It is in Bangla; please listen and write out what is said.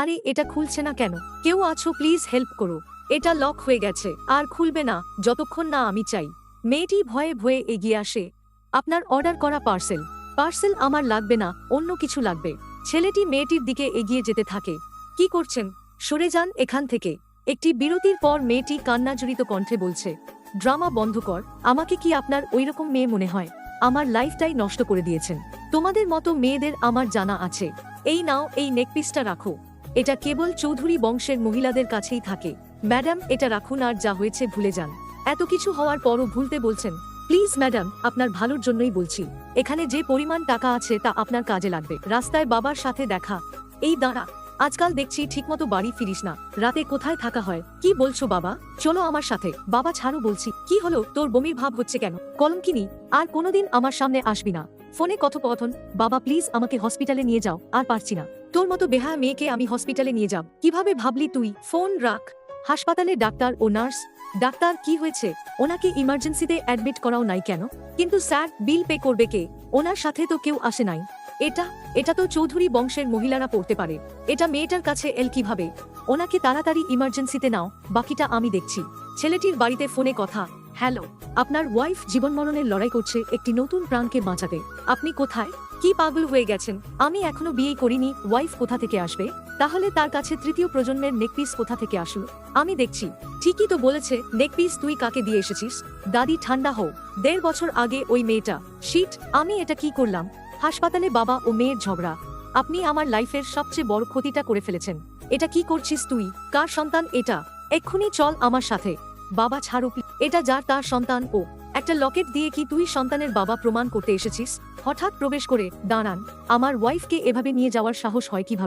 আরে এটা খুলছে না কেন? কেউ আছো, প্লিজ হেল্প করো। এটা লক হয়ে গেছে, আর খুলবে না যতক্ষণ না আমি চাই। মেয়েটি ভয়ে ভয়ে এগিয়ে আসে। আপনার অর্ডার করা পার্সেল। পার্সেল আমার লাগবে না, অন্য কিছু লাগবে। ছেলেটি মেয়েটির দিকে এগিয়ে যেতে থাকে। কি করছেন? সরে যান এখান থেকে। একটি বিরতির পর মেয়েটি কান্নাজড়িত কণ্ঠে বলছে, ড্রামা বন্ধ কর। আমাকে কি আপনার ওইরকম মেয়ে মনে হয়? আমার লাইফটাই নষ্ট করে দিয়েছেন। তোমাদের মতো মেয়েদের আমার জানা আছে। এই নাও, এই নেকপিসটা রাখো। এটা কেবল চৌধুরী বংশের মহিলাদের কাছেই থাকে। ম্যাডাম, এটা রাখুন আর যা হয়েছে ভুলে যান। এত কিছু হওয়ার পরও ভুলতে বলছেন? প্লিজ ম্যাডাম, আপনার ভালোর জন্যই বলছি। এখানে যে পরিমাণ টাকা আছে তা আপনার কাজে লাগবে। রাস্তায় বাবার সাথে দেখা। এই দাঁড়া, আজকাল দেখছি ঠিকমতো বাড়ি ফিরিস না। রাতে কোথায় থাকা হয়? কি বলছো বাবা? চলো আমার সাথে। বাবা ছাড়ো বলছি। কি হলো, তোর বমির ভাব হচ্ছে কেন? কলঙ্কিনী, আর কোনোদিন আমার সামনে আসবি না। ফোনে কথোপকথন। বাবা প্লিজ আমাকে হসপিটালে নিয়ে যাও, আর পারছি না। তোর মতো বেহায়া মেয়েকে আমি হসপিটালে নিয়ে যাব? কিভাবে ভাবলি তুই? ফোন রাখ। হাসপাতালে ডাক্তার ও নার্স। ডাক্তার, কি হয়েছে? ওনাকে ইমার্জেন্সিতে অ্যাডমিট করাও নাই কেন? কিন্তু স্যার, বিল পে করবে কে? ওনার সাথে তো কেউ আসে নাই। এটা এটা তো চৌধুরী বংশের মহিলারা পড়তে পারে। এটা মেয়েটার কাছে এল কিভাবে? ওনাকে তাড়াতাড়ি ইমার্জেন্সিতে নাও, বাকিটা আমি দেখছি। ছেলেটির বাড়িতে ফোনে কথা। হ্যালো, আপনার ওয়াইফ জীবনমরণের লড়াই করছে একটি নতুন প্রাণকে বাঁচাতে। আপনি কোথায়? কি পাগল হয়ে গেছেন? আমি এখনো বিয়ে করিনি, ওয়াইফ কোথা থেকে আসবে? তাহলে তার কাছে তৃতীয় প্রজন্মের নেকপিস কোথা থেকে আসলো? আমি দেখছি। ঠিকই তো বলেছে। নেকপিস তুই কাকে দিয়ে এসেছিস? দাদি ঠান্ডা হও। 1.5 বছর আগে ওই মেয়েটা। শিট, আমি এটা কি করলাম? হাসপাতালে বাবা ও মেয়ের ঝগড়া। আপনি আমার লাইফের সবচেয়ে বড় ক্ষতিটা করে ফেলেছেন। এটা কি করছিস তুই? কার সন্তান এটা? এক্ষুনি চল আমার সাথে। বাবা ছাড়ো। এটা যার তার সন্তান। ও একটা লকেট দিয়ে কি তুই সন্তানের বাবা প্রমাণ করতে এসেছিস? হঠাৎ প্রবেশ করে দাঁড়ান। আমার ওয়াইফকে এভাবে নিয়ে যাওয়ার সাহস হয় কিভাবে?